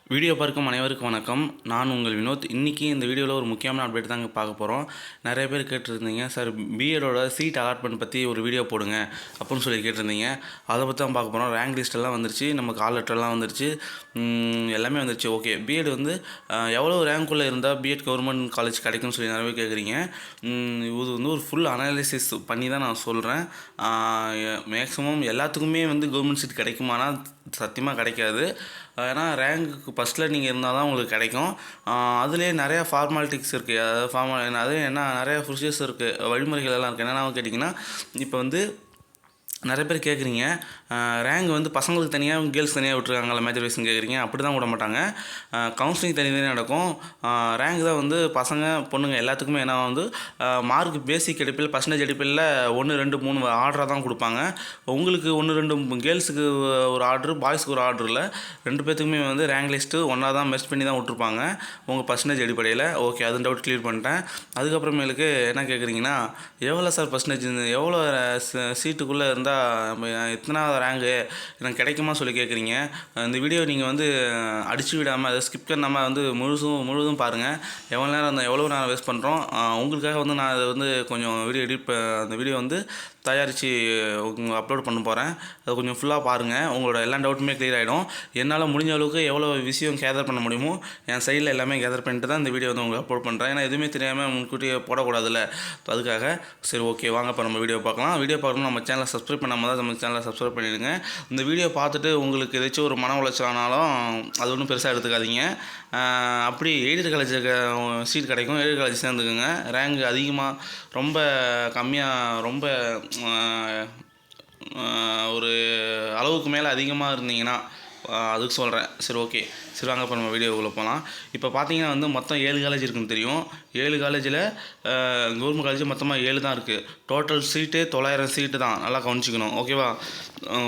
Video பார்க்கும் அனைவருக்கும் வணக்கம். நான் உங்கள் வினோத். இன்றைக்கி இந்த வீடியோவில் ஒரு முக்கியமான அப்டேட் தாங்க பார்க்க போகிறோம். நிறைய பேர் கேட்டிருந்தீங்க, சார் பிஎடோட சீட் அலாட்மெண்ட் பற்றி ஒரு வீடியோ போடுங்க அப்படின்னு சொல்லி கேட்டிருந்தீங்க. அதை பற்றி தான் பார்க்க போகிறோம். ரேங்க் லிஸ்ட்டெல்லாம் வந்துருச்சு, நம்ம கால் லெட்டர்லாம் வந்துருச்சு, எல்லாமே வந்துருச்சு. ஓகே, பிஎட் வந்து எவ்வளோ ரேங்க்குள்ளே இருந்தால் பிஎட் கவர்மெண்ட் காலேஜ் கிடைக்கும்னு சொல்லி நிறைய பேர் கேட்குறீங்க. இது வந்து ஒரு ஃபுல் அனாலிசிஸ் பண்ணி தான் நான் சொல்கிறேன். மேக்ஸிமம் எல்லாத்துக்குமே வந்து கவர்மெண்ட் சீட் கிடைக்குமானா சத்தியமாக கிடைக்காது. ஏன்னா ரேங்க்கு ஃபஸ்ட்டில் நீங்கள் இருந்தால் தான் உங்களுக்கு கிடைக்கும். அதுலேயே நிறையா ஃபார்மாலிட்டிக்ஸ் இருக்குது. அதாவது அது என்ன நிறையா ப்ரொசீஜர்ஸ் இருக்குது, வழிமுறைகள் எல்லாம் இருக்குது. என்னென்னா கேட்டிங்கன்னா, இப்போ வந்து நிறைய பேர் கேட்குறீங்க, ரேங்க் வந்து பசங்களுக்கு தனியாக கேர்ள்ஸ் தனியாக விட்டுருக்காங்களா மேஜர் வைஸ்ன்னு கேட்குறீங்க. அப்படி தான் விட மாட்டாங்க. கவுன்சிலிங் தனியாக நடக்கும். ரேங்க் தான் வந்து பசங்க பொண்ணுங்க எல்லாத்துக்குமே ஏன்னா வந்து மார்க் பேசிக் அடிப்பில் பர்சன்டேஜ் அடிப்பில் 1 2 3 ஆர்டராக தான் கொடுப்பாங்க. உங்களுக்கு 1 2 கேர்ள்ஸுக்கு ஒரு ஆர்டரு, பாய்ஸுக்கு ஒரு ஆர்டர் இல்லை, 2 பேர்த்துக்குமே வந்து ரேங்க் லிஸ்ட்டு ஒன்றா தான் மெர்ஜ் பண்ணி தான் விட்ருப்பாங்க உங்கள் பர்சன்டேஜ் அடிப்படையில். ஓகே, அது டவுட் கிளியர் பண்ணிட்டேன். அதுக்கப்புறமேலுக்கு என்ன கேட்குறீங்கன்னா, எவ்வளோ சார் பர்சன்டேஜ், எவ்வளோ சீட்டுக்குள்ளே இருந்தால் எத்தனாவது ரேங்கு எனக்கு கிடைக்குமா சொல்லி கேட்குறீங்க. இந்த வீடியோ நீங்கள் வந்து அடிச்சு விடாமல், அதை ஸ்கிப் பண்ணாமல் வந்து முழுதும் பாருங்கள். எவ்வளோ நேரம் வேஸ்ட் பண்ணுறோம். உங்களுக்காக வந்து நான் அதை வந்து கொஞ்சம் அந்த வீடியோ வந்து தயாரித்து அப்லோட் பண்ண போகிறேன். அதை கொஞ்சம் ஃபுல்லாக பாருங்கள். உங்களோட எல்லா டவுட்டுமே க்ளியர் ஆகிடும். என்னால் முடிஞ்ச அளவுக்கு எவ்வளோ விஷயம் கேதர் பண்ண முடியுமோ என் சைடில் எல்லாமே கேதர் பண்ணிட்டு தான் இந்த வீடியோ வந்து உங்களுக்கு அப்லோட் பண்ணுறேன். ஏன்னா எதுவுமே தெரியாமல் முன்கூட்டியே போடக்கூடாதுல்ல, அதுக்காக. சரி, ஓகே, வாங்க இப்போ நம்ம வீடியோ பார்க்கலாம். வீடியோ பார்க்கணும் நம்ம சேனலை சப்ஸ்கிரைப் பண்ணாமல் தான் நம்ம சேனலை சப்ஸ்கிரைப் பண்ணிடுங்க. இந்த வீடியோ பார்த்துட்டு உங்களுக்கு ஏதாச்சும் ஒரு மன உளைச்சலானாலும் அது ஒன்றும் பெருசாக எடுத்துக்காதீங்க. அப்படி எய்டட் காலேஜுக்கு சீட் கிடைக்கும், எய்டட் காலேஜ் சேர்ந்துக்குங்க. ரேங்க் அதிகமாக ரொம்ப கம்மியாக ரொம்ப ஒரு அளவுக்கு மேலே அதிகமாக இருந்தீங்கன்னா அதுக்கு சொல்கிறேன். சரி, ஓகே, சரி, வாங்க இப்போ நம்ம வீடியோக்குள்ளே போகலாம். இப்போ பார்த்தீங்கன்னா வந்து மொத்தம் 7 காலேஜ் இருக்குதுன்னு தெரியும். 7 காலேஜில் கவர்மெண்ட் காலேஜ் மொத்தமாக 7 தான் இருக்குது. டோட்டல் சீட்டு 900 சீட்டு தான், நல்லா கவனிச்சிக்கணும். ஓகேவா?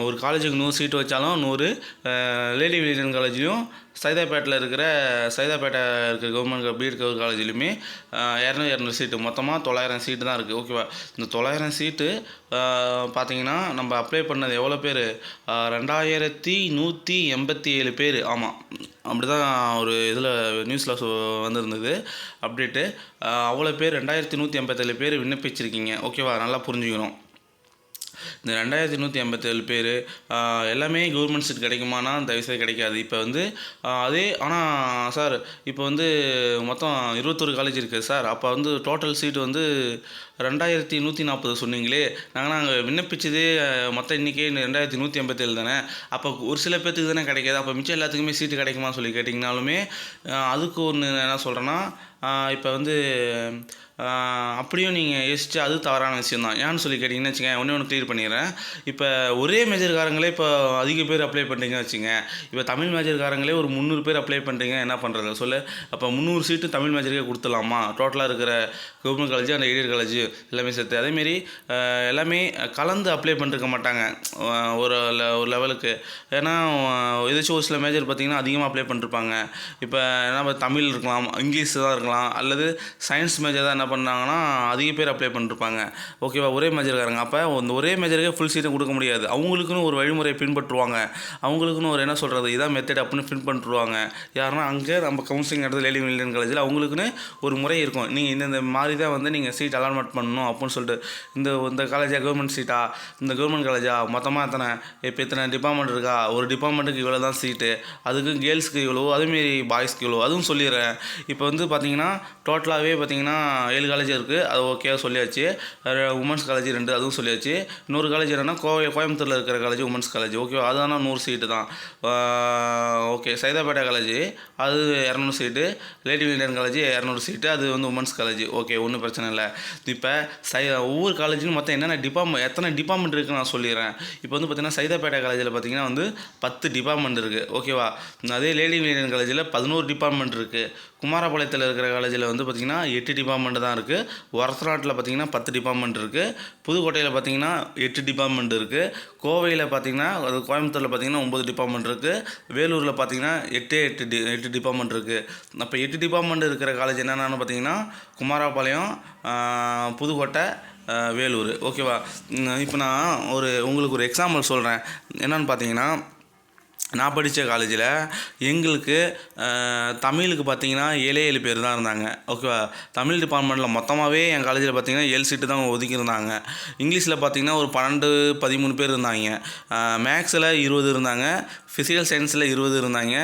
ஒரு காலேஜுக்கு 100 சீட்டு வச்சாலும் 100 லேடி வில்லியன் காலேஜ்லேயும் சைதாப்பேட்டை இருக்கிற கவர்மெண்ட் பிஎட் காலேஜ்லையுமே 200 சீட்டு, மொத்தமாக 900 சீட்டு தான் இருக்குது. ஓகேவா? இந்த 900 சீட்டு பார்த்தீங்கன்னா நம்ம அப்ளை பண்ணது எவ்வளோ பேர், 2187 பேர். ஆமாம், அப்படி தான் ஒரு இதில் நியூஸில் வந்திருந்தது அப்டேட்டு. அவ்வளோ பேர் 2187 பேர் விண்ணப்பிச்சிருக்கீங்க. ஓகேவா? நல்லா புரிஞ்சுக்கணும். இந்த 2187 பேர் எல்லாமே கவர்மெண்ட் சீட் கிடைக்குமானா தயவுசெய்து கிடைக்காது. இப்போ வந்து அதே ஆனால் சார் இப்போ வந்து மொத்தம் 21 காலேஜ் இருக்குது சார், அப்போ வந்து டோட்டல் சீட்டு வந்து 2140 சொன்னீங்களே, நாங்கள் விண்ணப்பிச்சதே மொத்த எண்ணிக்கை 2187 தானே, அப்போ ஒரு சில பேர்த்துக்கு தானே கிடைக்காது, அப்போ மிச்சம் எல்லாத்துக்குமே சீட்டு கிடைக்குமா சொல்லி கேட்டிங்கனாலுமே அதுக்கு ஒன்று என்ன சொல்கிறேன்னா, இப்போ வந்து அப்படியும் நீங்கள் யோசிச்சு அது தவறான விஷயம் தான். ஏன்னு சொல்லி கேட்டிங்கன்னா வச்சுக்கேன், ஒன்று க்ளியர் பண்ணிடுறேன். இப்போ ஒரே மேஜர்காரங்களே இப்போ அதிக பேர் அப்ளை பண்ணுறீங்கன்னு வச்சுங்க. இப்போ தமிழ் மேஜர்காரங்களே ஒரு 300 பேர் அப்ளை பண்ணுறீங்க, என்ன பண்ணுறது சொல்லு? அப்போ 300 சீட்டு தமிழ் மேஜருக்கே கொடுத்துடலாமா? டோட்டலாக இருக்கிற கவர்மெண்ட் காலேஜ் அந்த எய்டட் காலேஜ் எல்லாமே சேர்த்து. அதேமாரி எல்லாமே கலந்து அப்ளை பண்ணிருக்க மாட்டாங்க ஒரு லெவலுக்கு. ஏன்னா ஏதாச்சும் ஒரு சில மேஜர் பார்த்திங்கன்னா அதிகமாக அப்ளை பண்ணிருப்பாங்க. இப்போ என்ன தமிழ் இருக்கலாம், இங்கிலீஷ் தான் இருக்கலாம், அல்லது சயின்ஸ் மேஜர் தான் என்ன பண்ணாங்கன்னா அதிக பேர் அப்ளை பண்ணிருப்பாங்க. ஓகேவா? ஒரே மேஜர்காரங்க. அப்போ அந்த ஒரே மேஜருக்கே ஃபுல் சீட்டும் கொடுக்க முடியாது. அவங்களுக்குன்னு ஒரு வழிமுறை பின்பற்றுவாங்க. அவங்களுக்குன்னு ஒரு என்ன சொல்கிறது, இதான் மெத்தட் அப்படின்னு பின்பற்றுவாங்க. யாருன்னா அங்கே நம்ம கவுன்சிலிங் நடந்தது லேடி வில்லியன் காலேஜில் அவங்களுக்குன்னு ஒரு முறை இருக்கும். நீங்கள் இந்த மாதிரி தான் வந்து நீங்கள் சீட் அலாட்மெண்ட் பண்ணணும் அப்படின்னு சொல்லிட்டு. இந்த காலேஜாக கவர்மெண்ட் சீட்டா, இந்த கவர்மெண்ட் காலேஜா, மொத்தமாக இத்தனை டிபார்ட்மெண்ட் இருக்கா, ஒரு டிபார்ட்மெண்ட்டுக்கு இவ்வளோ தான் சீட்டு, அதுக்கு கேர்ள்ஸுக்கு இவ்வளோ, அதேமாரி பாய்ஸ்க்கு இவ்வளோ, அதுவும் சொல்லிடுறேன். இப்போ வந்து பார்த்தீங்கன்னா டோட்டலாகவே பார்த்தீங்கன்னா 7 காலேஜ் இருக்குது, அது ஓகே சொல்லியாச்சு. உமன்ஸ் காலேஜ் 2 அதுவும் சொல்லியாச்சு. இன்னொரு காலேஜ் என்னென்னா கோயம்புத்தூரில் இருக்கிற காலேஜ் உமன்ஸ் காலேஜ். ஓகேவா? அது ஆனால் 100 சீட்டு தான். ஓகே, சைதாப்பேட்டை காலேஜ் அது 200 சீட்டு, லேடி வில்லியன் காலேஜ் 200 சீட்டு, அது வந்து உமன்ஸ் காலேஜ். ஓகே, ஒன்றும் பிரச்சனை இல்லை. இப்போ ஒவ்வொரு காலேஜும் மொத்தம் எத்தனை டிபார்ட்மெண்ட் இருக்குன்னு நான் சொல்லிடுறேன். இப்போ வந்து பார்த்தீங்கன்னா சைதாப்பேட்டை காலேஜில் பார்த்தீங்கன்னா வந்து 10 டிபார்ட்மெண்ட் இருக்குது. ஓகேவா? அதே லேடி வில்லியன் காலேஜில் 11 டிபார்ட்மெண்ட் இருக்குது. குமாரபாளையத்தில் இருக்கிற காலேஜில் வந்து பார்த்திங்கன்னா 8 டிபார்ட்மெண்ட் தான் இருக்குது. ஒரத்தநாட்டில் பார்த்திங்கன்னா 10 டிபார்ட்மெண்ட் இருக்குது. புதுக்கோட்டையில் பார்த்திங்கன்னா 8 டிபார்ட்மெண்ட் இருக்குது. கோவையில் பார்த்திங்கன்னா கோயம்புத்தூரில் பார்த்திங்கன்னா 9 டிபார்ட்மெண்ட் இருக்குது. வேலூரில் பார்த்திங்கன்னா 8 டிபார்ட்மெண்ட் இருக்குது. அப்போ 8 டிபார்ட்மெண்ட் இருக்கிற காலேஜ் என்னென்னு பார்த்திங்கன்னா குமாரபாளையம், புதுக்கோட்டை, வேலூர். ஓகேவா? இப்போ நான் உங்களுக்கு ஒரு எக்ஸாம்பிள் சொல்கிறேன். என்னென்னு பார்த்தீங்கன்னா, நான் படித்த காலேஜில் எங்களுக்கு தமிழுக்கு பார்த்தீங்கன்னா 7 பேர் தான் இருந்தாங்க. ஓகேவா. தமிழ் டிபார்ட்மெண்ட்டில் மொத்தமாகவே என் காலேஜில் பார்த்தீங்கன்னா 7 சீட்டு தான் ஒதுக்கியிருந்தாங்க. இங்கிலீஷில் பார்த்தீங்கன்னா ஒரு 12 13 பேர் இருந்தாங்க. மேக்ஸில் 20 இருந்தாங்க. ஃபிசிக்கல் சயின்ஸில் 20 இருந்தாங்க.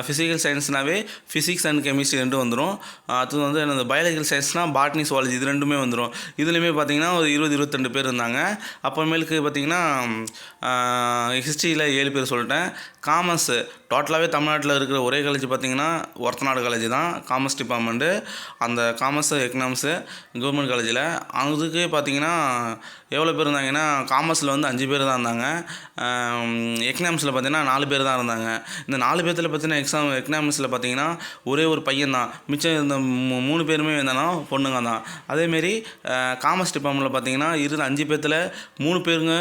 ஃபிசிக்கல் சயின்ஸ்னாவே ஃபிசிக்ஸ் அண்ட் கெமிஸ்ட்ரி ரெண்டும் வந்துடும். அடுத்தது வந்து எனது பயாலஜிக்கல் சயின்ஸ்னால் பாட்னி சுவாலஜி இது ரெண்டுமே வந்துடும். இதுலேயுமே பார்த்தீங்கன்னா ஒரு 20-22 பேர் இருந்தாங்க. அப்புறமேலுக்கு பார்த்தீங்கன்னா ஹிஸ்ட்ரியில் 7 பேர் சொல்லிட்டேன். காமர்ஸு டோட்டலாகவே தமிழ்நாட்டில் இருக்கிற ஒரே காலேஜ் பார்த்தீங்கன்னா ஒரத்தநாடு காலேஜ் தான் காமர்ஸ் டிபார்ட்மெண்ட்டு. அந்த காமர்ஸு எக்கனாமிக்ஸு கவர்மெண்ட் காலேஜில் அதுக்கு பார்த்தீங்கன்னா எவ்வளோ பேர் இருந்தாங்கன்னா காமர்ஸில் வந்து 5 பேர் தான் இருந்தாங்க. எக்கனாமிக்ஸில் பார்த்தீங்கன்னா 4 பேர் தான் இருந்தாங்க. இந்த 4 பேர்த்தில் பார்த்தீங்கன்னா எக்கனாமிக்ஸில் பார்த்தீங்கன்னா ஒரே ஒரு பையன் தான். மிச்சம் இந்த 3 பேருமே என்னன்னா பொண்ணுங்க தான். அதேமாரி காமர்ஸ் டிபார்ட்மெண்ட்டில் பார்த்தீங்கன்னா 5 பேர்த்தில் 3 பேருங்க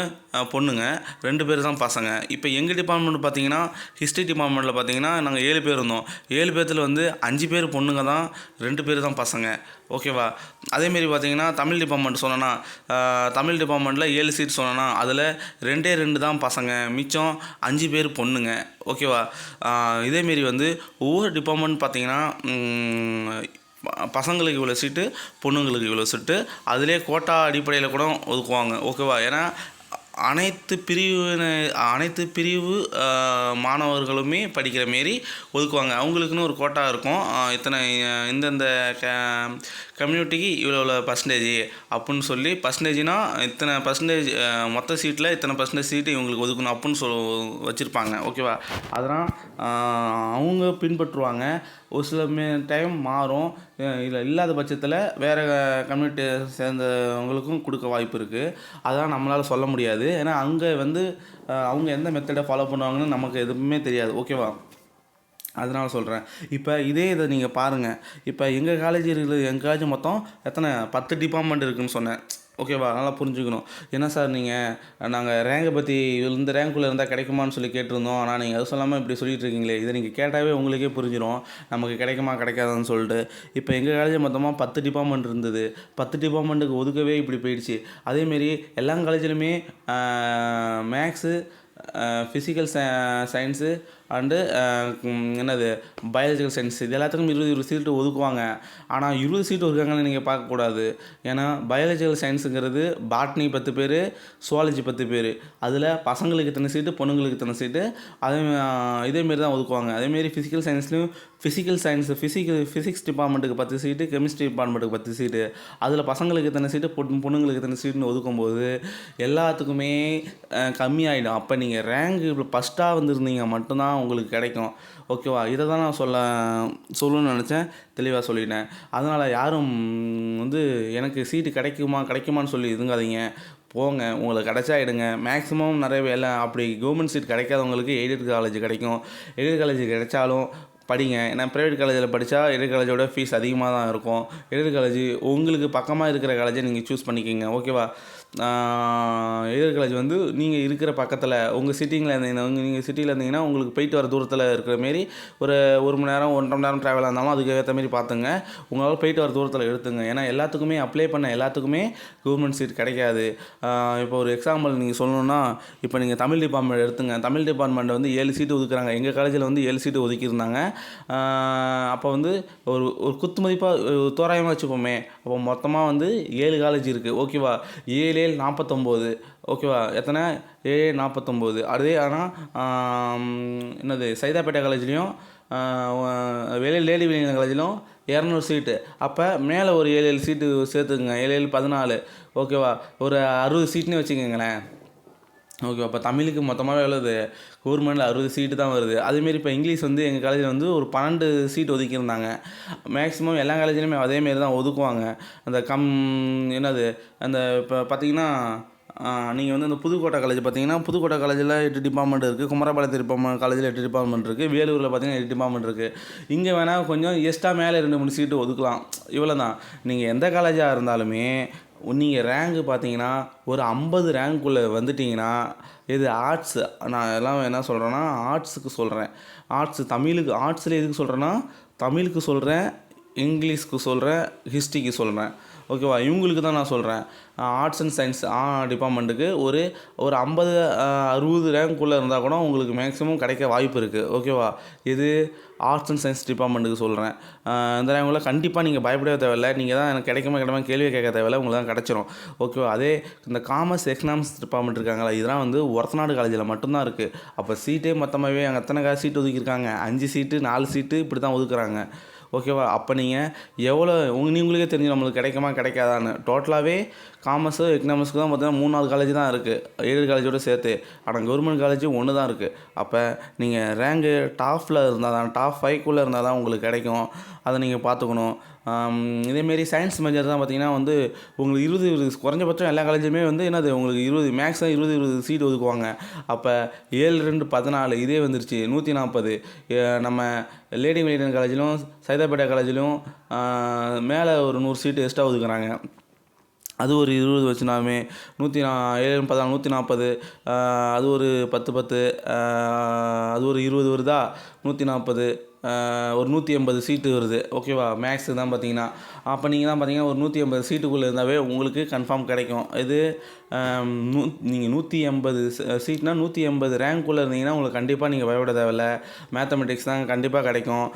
பொண்ணுங்க, 2 பேர் தான் பசங்க. இப்போ எங்கள் டிபார்ட்மெண்ட் பார்த்தீங்கன்னா ஹிஸ்ட்ரி டிபார்ட்மெண்ட்டில் பார்த்தீங்கன்னா நாங்கள் 7 பேர் இருந்தோம். 7 பேர்த்தில் வந்து 5 பேர் பொண்ணுங்க தான், 2 பேர் தான் பசங்க. ஓகேவா. அதேமாரி பார்த்தீங்கன்னா தமிழ் டிபார்ட்மெண்ட் சொன்னேன்னா தமிழ் டிபார்ட்மெண்ட்டில் 7 சீட் சொன்னேன்னா அதில் 2 தான் பசங்க, மிச்சம் 5 பேர் பொண்ணுங்க. ஓகேவா. இதேமாரி வந்து ஒவ்வொரு டிபார்ட்மெண்ட் பார்த்தீங்கன்னா பசங்களுக்கு இவ்வளோ சீட்டு, பொண்ணுங்களுக்கு இவ்வளோ சீட்டு, அதிலே கோட்டா அடிப்படையில் கூட ஒதுக்குவாங்க. ஓகேவா. ஏன்னா அனைத்து பிரிவு மாணவர்களுமே படிக்கிற மாரி ஒதுக்குவாங்க. அவங்களுக்குன்னு ஒரு கோட்டா இருக்கும். இத்தனை இந்தந்த கம்யூனிட்டிக்கு இவ்வளோ பர்சன்டேஜ் அப்புடின்னு சொல்லி, பர்சன்டேஜ்னால் இத்தனை பர்சன்டேஜ் மொத்த சீட்டில் இத்தனை பர்சன்டேஜ் சீட்டு இவங்களுக்கு ஒதுக்கணும் அப்புடின்னு வச்சுருப்பாங்க. ஓகேவா. அதெல்லாம் அவங்க பின்பற்றுவாங்க. ஒரு சில டைம் மாறும். இல்லாத பட்சத்தில் வேறு கம்யூனிட்டியை சேர்ந்தவங்களுக்கும் கொடுக்க வாய்ப்பு இருக்குது. அதெல்லாம் நம்மளால் சொல்ல முடியாது. ஏன்னா அங்கே வந்து அவங்க எந்த மெத்தடை ஃபாலோ பண்ணுவாங்கன்னு நமக்கு எதுவுமே தெரியாது. ஓகேவா. அதனால சொல்கிறேன். இப்போ இதை நீங்கள் பாருங்கள். இப்போ எங்கள் காலேஜ் மொத்தம் எத்தனை 10 டிபார்ட்மெண்ட் இருக்குதுன்னு சொன்னேன். ஓகேவா. நல்லா புரிஞ்சுக்கணும். என்ன சார் நாங்கள் ரேங்கை பற்றி இந்த ரேங்க்குள்ளே இருந்தால் கிடைக்குமான்னு சொல்லி கேட்டிருந்தோம். ஆனால் நீங்கள் அது சொல்லாமல் இப்படி சொல்லிட்டு இருக்கீங்களே, இதை நீங்கள் கேட்டாவே உங்களுக்கே புரிஞ்சிடும் நமக்கு கிடைக்குமா கிடைக்காதான்னு சொல்லிட்டு. இப்போ எங்கள் காலேஜ் மொத்தமாக 10 டிபார்ட்மெண்ட் இருந்தது. 10 டிபார்ட்மெண்ட்டுக்கு ஒதுக்கவே இப்படி போயிடுச்சு. அதேமாரி எல்லா காலேஜிலுமே maths, physical science and biological science இது எல்லாத்துக்கும் 20 சீட்டு ஒதுக்குவாங்க. ஆனால் 20 சீட்டு ஒதுக்காங்கன்னு நீங்கள் பார்க்கக்கூடாது. ஏன்னா பயாலஜிக்கல் சயின்ஸுங்கிறது பாட்னி 10 பேர், சுவாலஜி 10 பேர். அதில் பசங்களுக்கு இத்தனை சீட்டு, பொண்ணுங்களுக்கு இத்தனை சீட்டு. இதேமாரி தான் ஒதுக்குவாங்க. அதேமாரி ஃபிசிக்கல் சயின்ஸ்லையும் ஃபிசிக்ஸ் டிபார்ட்மெண்ட்டுக்கு 10 சீட்டு, கெமிஸ்ட்ரி டிபார்ட்மெண்ட்டுக்கு 10 சீட்டு. அதில் பசங்களுக்கு இத்தனை சீட்டு, பொண்ணுங்களுக்கு இத்தனை சீட்டுன்னு ஒதுக்கும்போது எல்லாத்துக்குமே கம்மியாயிடும். அப்போ நீங்கள் ரேங்க் இப்போ ஃபஸ்ட்டாக வந்துருந்தீங்க மட்டும்தான் உங்களுக்கு கிடைக்கும். ஓகேவா. இதை தான் நான் சொல்லணும்னு நினச்சேன். தெளிவாக சொல்லிட்டேன். அதனால் யாரும் வந்து எனக்கு சீட்டு கிடைக்குமான்னு சொல்லி இதுங்காதீங்க. போங்க, உங்களுக்கு கிடைச்சா எடுங்க. மேக்ஸிமம் நிறைய எல்லாம் அப்படி கவர்மெண்ட் சீட் கிடைக்காதவங்களுக்கு எய்டட் காலேஜ் கிடைக்கும். எய்டட் காலேஜ் கிடைச்சாலும் படிங்க. ஏன்னா ப்ரைவேட் காலேஜில் படித்தா எய்டட் காலேஜோட ஃபீஸ் அதிகமாக தான் இருக்கும். எய்டட் காலேஜ் உங்களுக்கு பக்கமாக இருக்கிற காலேஜை நீங்கள் சூஸ் பண்ணிக்கோங்க. ஓகேவா. எய்டட் காலேஜ் வந்து நீங்கள் இருக்கிற பக்கத்தில் உங்கள் நீங்கள் சிட்டியில் இருந்தீங்கன்னா உங்களுக்கு போயிட்டு வர தூரத்தில் இருக்கிற மாரி ஒரு மணி நேரம் 1.5 மணி நேரம் ட்ராவலாக இருந்தாலும் அதுக்கு ஏற்ற மாரி பார்த்துங்க. உங்களால் போயிட்டு வர தூரத்தில் எடுத்துங்க. ஏன்னா எல்லாத்துக்குமே அப்ளை பண்ண எல்லாத்துக்குமே கவர்மெண்ட் சீட் கிடைக்காது. இப்போ ஒரு எக்ஸாம்பிள் நீங்கள் சொல்லணுன்னா, இப்போ நீங்கள் தமிழ் டிபார்ட்மெண்ட் எடுத்துங்க. தமிழ் டிபார்ட்மெண்ட் வந்து 7 சீட்டு ஒதுக்குறாங்க. எங்கள் காலேஜில் வந்து 7 சீட்டு ஒதுக்கியிருந்தாங்க. அப்போ வந்து ஒரு குத்து மதிப்பாக தோராயமாக வச்சுப்போமே. அப்போ மொத்தமாக வந்து 7 காலேஜ் இருக்குது. ஓகேவா. 7 49. ஓகேவா. எத்தனை 49. அதே ஆனால் சைதாப்பேட்டை காலேஜ்லேயும் லேடி வில்லியன் காலேஜிலும் 200 சீட்டு. அப்போ மேலே ஒரு 7 சீட்டு சேர்த்துக்குங்க. 7 14. ஓகேவா. ஒரு 60 சீட்னு வச்சுக்கோங்களேன். ஓகே. அப்போ தமிழுக்கு மொத்தமாக எவ்வளோது கவர்மெண்ட்டில் 60 சீட்டு தான் வருது. அதேமாரி இப்போ இங்கிலீஷ் வந்து எங்கள் காலேஜில் வந்து ஒரு 12 சீட் ஒதுக்கியிருந்தாங்க. மேக்ஸிமம் எல்லா காலேஜ்லையுமே அதேமாரி தான் ஒதுக்குவாங்க. அந்த அந்த இப்போ பார்த்தீங்கன்னா நீங்கள் வந்து இந்த புதுக்கோட்டை காலேஜ் பார்த்தீங்கன்னா புதுக்கோட்டை காலேஜில் 8 டிபார்ட்மெண்ட் இருக்குது. குமரபாளையத்து காலேஜில் 8 டிபார்ட்மெண்ட் இருக்குது. வேலூரில் பார்த்தீங்கன்னா 8 டிபார்ட்மெண்ட் இருக்குது. இங்கே வேணால் கொஞ்சம் எக்ஸ்ட்ரா மேலே 2-3 சீட்டு ஒதுக்கலாம். இவ்வளோ தான். நீங்கள் எந்த காலேஜாக இருந்தாலுமே நீங்கள் ரேங்கு பார்த்தீங்கன்னா ஒரு 50 ரேங்க்குள்ளே வந்துட்டிங்கன்னா இது ஆர்ட்ஸு. நான் எல்லாம் என்ன சொல்கிறேன்னா ஆர்ட்ஸுக்கு சொல்கிறேன். ஆர்ட்ஸு தமிழுக்கு ஆர்ட்ஸில் எதுக்கு சொல்கிறேன்னா தமிழுக்கு சொல்கிறேன், இங்கிலீஷ்க்கு சொல்கிறேன், ஹிஸ்ட்ரிக்கு சொல்கிறேன். ஓகேவா? இவங்களுக்கு தான் நான் சொல்கிறேன். ஆர்ட்ஸ் அண்ட் சயின்ஸ் டிபார்ட்மெண்ட்டுக்கு ஒரு ஒரு 50 60 ரேங்க்குள்ளே இருந்தால் கூட உங்களுக்கு மேக்ஸிமம் கிடைக்க வாய்ப்பு இருக்குது. ஓகேவா? இது ஆர்ட்ஸ் அண்ட் சயின்ஸ் டிபார்ட்மெண்ட்டுக்கு சொல்கிறேன். இந்த ரேங்க்குள்ள கண்டிப்பாக நீங்கள் பயப்படவே தேவையில்ல. நீங்கள் தான் எனக்கு கிடைக்குமா கிடைக்குமா கேள்வியை கேட்க தேவையில்ல, உங்களுக்கு தான் கிடச்சிரும். ஓகேவா? அதே இந்த காமர்ஸ் எக்கனாமிக்ஸ் டிபார்ட்மெண்ட் இருக்காங்களா, இதெல்லாம் வந்து ஒரத்தநாடு காலேஜில் மட்டும்தான் இருக்குது. அப்போ சீட்டே மொத்தமாகவே அங்கே எத்தனை சீட்டு ஒதுக்கியிருக்காங்க, 5 சீட்டு 4 சீட்டு இப்படி தான் ஒதுக்குறாங்க. ஓகேவா? அப்போ நீங்கள் எவ்வளோ உங்களுக்கே தெரிஞ்சு நம்மளுக்கு கிடைக்குமா கிடைக்காதான்னு. டோட்டலாகவே காமர்ஸு எக்கனாமிக்ஸ்க்கு தான் பார்த்தீங்கன்னா 3-4 காலேஜ் தான் இருக்குது, 7 காலேஜோடு சேர்த்து. ஆனால் கவர்மெண்ட் காலேஜ் ஒன்று தான் இருக்குது. அப்போ நீங்கள் ரேங்கு டாப்பில் இருந்தால் தான், டாப் 5க்குள்ளே இருந்தால் தான் உங்களுக்கு கிடைக்கும். அதை நீங்கள் பார்த்துக்கணும். இதேமாரி சயின்ஸ் மேஜர் தான் பார்த்தீங்கன்னா வந்து உங்களுக்கு 20 குறைஞ்சபட்சம் எல்லா காலேஜுமே வந்து என்னது உங்களுக்கு 20 மேக்ஸில் 20 சீட் ஒதுக்குவாங்க. அப்போ 7 2 14 இதே வந்துருச்சு 140. நம்ம லேடி மெடிக்கல் காலேஜிலும் சைதாப்பேட்டை காலேஜிலும் மேலே ஒரு 100 சீட்டு எக்ஸ்ட்ரா ஒதுக்குறாங்க. அது ஒரு 20 வச்சுனாமே 7 14 140. அது ஒரு 10 அது ஒரு 20 வருதா, 140 ஒரு 180 சீட்டு வருது. ஓகேவா? மேக்ஸு தான் பார்த்தீங்கன்னா. அப்போ நீங்கள் தான் பார்த்தீங்கன்னா ஒரு 180 சீட்டுக்குள்ளே இருந்தாவே உங்களுக்கு கன்ஃபார்ம் கிடைக்கும். இது நீங்கள் 180 சீட்னா 180 ரேங்க்குள்ளே இருந்தீங்கன்னா உங்களுக்கு கண்டிப்பாக நீங்கள் பயப்பட தேவையில்ல. மேத்தமெட்டிக்ஸ் தான் கண்டிப்பாக கிடைக்கும்.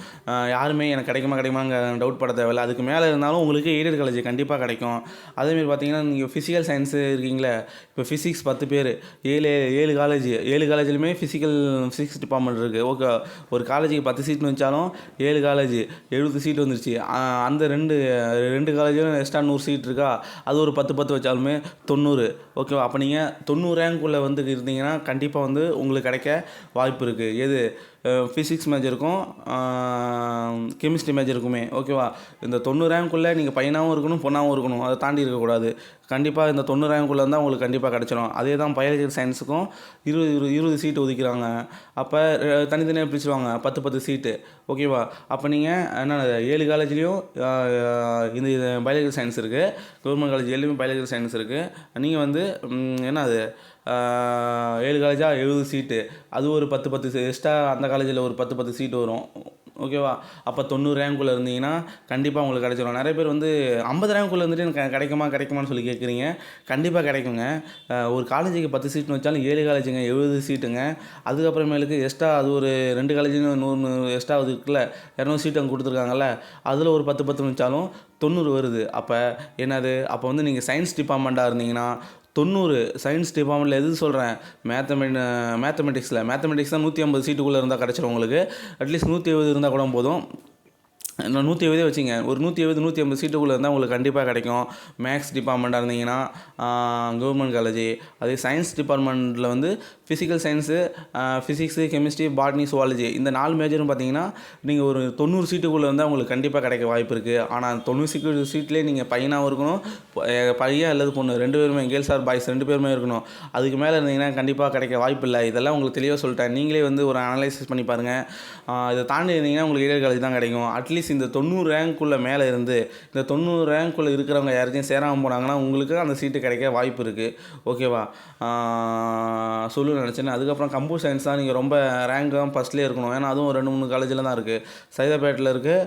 யாருமே எனக்கு கிடைக்குமாங்க டவுட் பட தேவையில்ல. அதுக்கு மேலே இருந்தாலும் உங்களுக்கு எய்டட் காலேஜ் கண்டிப்பாக கிடைக்கும். அதேமாரி பார்த்தீங்கன்னா நீங்கள் ஃபிசிக்கல் சயின்ஸு இருக்கீங்களே, இப்போ ஃபிசிக்ஸ் 10 பேர் 7 காலேஜ், 7 காலேஜ்லையுமே ஃபிசிக்ஸ் டிபார்ட்மெண்ட் இருக்குது. ஓகே, ஒரு காலேஜுக்கு 10 சீட்னு வச்சாலும் 7 காலேஜ் 70 சீட் வந்துருச்சு. அந்த ரெண்டு காலேஜிலும் எக்ஸ்ட்ரா 100 சீட் இருக்கா, அது ஒரு 10 வச்சாலுமே 90. ஓகேவா? அப்போ நீங்கள் 90 ரேங்க்குள்ளே வந்து இருந்தீங்கன்னா கண்டிப்பாக வந்து உங்களுக்கு கிடைக்க வாய்ப்பு இருக்குது. எது ஃபிசிக்ஸ் மேஜருக்கும் கெமிஸ்ட்ரி மேஜருக்குமே. ஓகேவா? இந்த 90 ரேங்க்குள்ளே நீங்கள் பையனாகவும் இருக்கணும் பொண்ணாகவும் இருக்கணும், அதை தாண்டி இருக்கக்கூடாது. கண்டிப்பாக இந்த 90 ரேங்க்குள்ளே இருந்தால் உங்களுக்கு கண்டிப்பாக கிடச்சிரும். அதே தான் பயாலஜிக்கல் சயின்ஸுக்கும் 20 சீட்டு ஒதுக்கிறாங்க. அப்போ தனித்தனியாக பிரிச்சுருவாங்க 10 சீட்டு. ஓகேவா? அப்போ நீங்கள் என்ன 7 காலேஜ்லேயும் இந்த பயாலஜிக்கல் சயின்ஸ் இருக்குது, கவர்மெண்ட் காலேஜ் எல்லாமே பயாலஜிக்கல் சயின்ஸ் இருக்குது. நீங்கள் வந்து என்ன அது 7 காலேஜாக 70 சீட்டு, அது ஒரு 10 எக்ஸ்ட்ரா அந்த காலேஜில் ஒரு 10 சீட்டு வரும். ஓகேவா? அப்போ 90 ரேங்க்குள்ளே இருந்தீங்கன்னா கண்டிப்பாக உங்களுக்கு கிடைச்சிரும். நிறைய பேர் வந்து 50 ரேங்க்குள்ளே இருந்துட்டு எனக்கு கிடைக்குமான்னு சொல்லி கேட்குறீங்க. கண்டிப்பாக கிடைக்குங்க. ஒரு காலேஜுக்கு 10 சீட்னு வச்சாலும் 7 காலேஜுங்க 70 சீட்டுங்க. அதுக்கப்புறமேலுக்கு எக்ஸ்ட்ரா அது ஒரு 2 காலேஜுன்னு 100 எக்ஸ்ட்ரா அது இருக்குல்ல, 200 சீட்டு அங்கே கொடுத்துருக்காங்கல்ல, அதில் ஒரு 10 வச்சாலும் 90 வருது. அப்போ என்னது, அப்போ வந்து நீங்கள் சயின்ஸ் டிபார்ட்மெண்ட்டாக இருந்தீங்கன்னா 90 சயின்ஸ் டிபார்ட்மெண்ட்டில் எது சொல்கிறேன், மேத்தமெட்டிக்ஸ் தான் 150 சீட்டுக்குள்ளே இருந்தால் கிடச்சிரும் உங்களுக்கு. அட்லீஸ்ட் 170 இருந்தால் கூட போதும். நான் 170 வச்சுங்க, ஒரு 150 சீட்டுக்குள்ளே இருந்தால் உங்களுக்கு கண்டிப்பாக கிடைக்கும். மேக்ஸ் டிபார்ட்மெண்ட்டாக இருந்தீங்கன்னா கவர்மெண்ட் காலேஜ். அதே சயின்ஸ் டிபார்ட்மெண்ட்டில் வந்து physical science, physics, chemistry, botany, zoology இந்த 4 மேஜரும் பார்த்தீங்கன்னா நீங்கள் ஒரு 90 சீட்டுக்குள்ளே இருந்தால் உங்களுக்கு கண்டிப்பாக கிடைக்க வாய்ப்பு இருக்குது. ஆனால் 90 சீட்லேயே நீங்கள் பையனாகவும் இருக்கணும், பையன் அல்லது பொண்ணு 2 பேருமே, கேர்ள்ஸ் ஆர் பாய்ஸ் 2 பேருமே இருக்கணும். அதுக்கு மேலே இருந்தீங்கன்னா கண்டிப்பாக கிடைக்க வாய்ப்பு இல்லை. இதெல்லாம் உங்களுக்கு தெளிவாக சொல்லிட்டேன். நீங்களே வந்து ஒரு அனலைசிஸ் பண்ணி பாருங்கள். இதை தாண்டி இருந்தீங்கன்னா உங்களுக்கு எய்டட் காலேஜ் தான் கிடைக்கும். அட்லீஸ்ட் இந்த 90 ரேங்க்குள்ளே மேலே இருந்து இந்த 90 ரேங்க்குள்ளே இருக்கிறவங்க யாராச்சும் சேராமல் போனாங்கன்னா உங்களுக்கு அந்த சீட்டு கிடைக்க வாய்ப்பு இருக்குது. ஓகேவா? நினச்சேன். அதுக்கப்புறம் கம்ப்யூட்டர் சயின்ஸ் தான் நீங்கள் ரொம்ப ரேங்க் தான் ஃபஸ்ட்லேயே இருக்கணும். ஏன்னா அதுவும் 2-3 காலேஜில் தான் இருக்குது. சைதாப்பேட்டில் இருக்குது,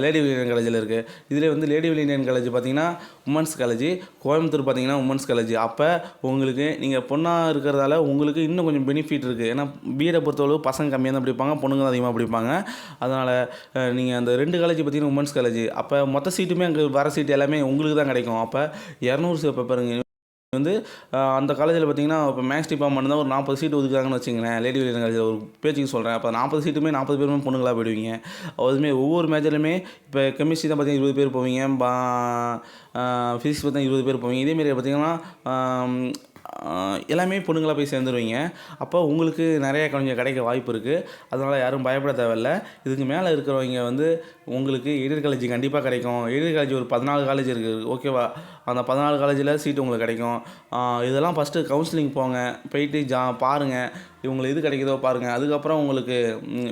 லேடி வில்லியன் காலேஜில் இருக்குது. இதில் வந்து லேடி வில்லியன் காலேஜ் பார்த்தீங்கன்னா உமன்ஸ் காலேஜ், கோயம்புத்தூர் பார்த்தீங்கன்னா உமன்ஸ் காலேஜ். அப்போ உங்களுக்கு நீங்கள் பொண்ணாக இருக்கிறதால உங்களுக்கு இன்னும் கொஞ்சம் பெனிஃபிட் இருக்குது. ஏன்னா பிஎடை பொறுத்தளவு பசங்க கம்மியாக தான் படிப்பாங்க, பொண்ணுங்க தான் அதிகமாக படிப்பாங்க. அதனால் நீங்கள் அந்த 2 காலேஜ் பார்த்தீங்கன்னா உமன்ஸ் காலேஜ். அப்போ மொத்த சீட்டுமே அங்கே வர சீட்டு எல்லாமே உங்களுக்கு தான் கிடைக்கும். அப்போ 200 பாருங்க வந்து அந்த காலேஜில் பார்த்தீங்கன்னா இப்போ மேக்ஸ் டிபார்ட்மெண்ட் தான் ஒரு 40 சீட்டு ஒதுக்குறாங்கன்னு வச்சுங்களேன். லேடி வில்லியன் காலேஜில் ஒரு பேச்சுக்கு சொல்கிறேன். அப்போ 40 சீட்டுமே 40 பேருமே பொண்ணுங்களாக போயிடுவீங்க. அதுமாரி ஒவ்வொரு மேஜர்லையுமே இப்போ கெமிஸ்ட்ரி தான் பார்த்தீங்கன்னா 20 பேர் போவீங்க, ஃபிசிக்ஸ் பார்த்தீங்கன்னா 20 பேர் போவீங்க. இதேமாரி பார்த்தீங்கன்னா எல்லாமே பொண்ணுங்களாக போய் சேர்ந்துருவீங்க. அப்போ உங்களுக்கு நிறைய கொஞ்சம் கிடைக்க வாய்ப்பு இருக்குது. அதனால் யாரும் பயப்பட தேவையில்ல. இதுக்கு மேலே இருக்கிறவங்க வந்து உங்களுக்கு எய்டட் காலேஜ் கண்டிப்பாக கிடைக்கும். எய்டட் காலேஜ் ஒரு 14 காலேஜ் இருக்குது. ஓகேவா? அந்த 14 காலேஜில் சீட்டு உங்களுக்கு கிடைக்கும். இதெல்லாம் ஃபஸ்ட்டு கவுன்சிலிங் போங்க, போயிட்டு பாருங்கள், இவங்களுக்கு எது கிடைக்குதோ பாருங்கள். அதுக்கப்புறம் உங்களுக்கு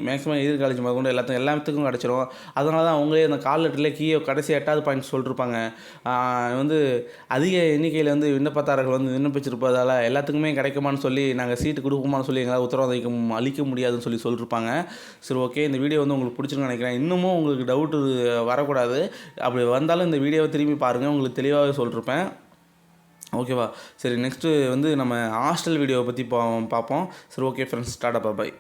மேக்ஸிமம் எதிர் காலேஜ் முதற்கொண்டு எல்லாத்துக்கும் கிடச்சிரும். அதனால தான் அவங்களே அந்த கால் லெட்டரில் கடைசி 8வது பாயிண்ட் சொல்லியிருப்பாங்க. வந்து அதிக எண்ணிக்கையில் வந்து விண்ணப்பதாரர்கள் வந்து விண்ணப்பிச்சிருப்பதால் எல்லாத்துக்குமே கிடைக்குமான்னு சொல்லி நாங்கள் சீட்டு கொடுக்குமான்னு சொல்லி எங்களால் உத்தரவாதம் அளிக்க முடியாதுன்னு சொல்லியிருப்பாங்க. சரி, ஓகே, இந்த வீடியோ வந்து உங்களுக்கு பிடிச்சிருக்குன்னு நினைக்கிறேன். இன்னமும் உங்களுக்கு டவுட்டு வரக்கூடாது. அப்படி வந்தாலும் இந்த வீடியோவை திரும்பி பாருங்கள், உங்களுக்கு தெளிவாகவே சொல்லியிருப்பேன். ஓகேவா? சரி, நெக்ஸ்ட்டு வந்து நம்ம ஹாஸ்டல் வீடியோவை பற்றி பார்ப்போம். சரி, ஓகே ஃப்ரெண்ட்ஸ், டாடா, பாய்.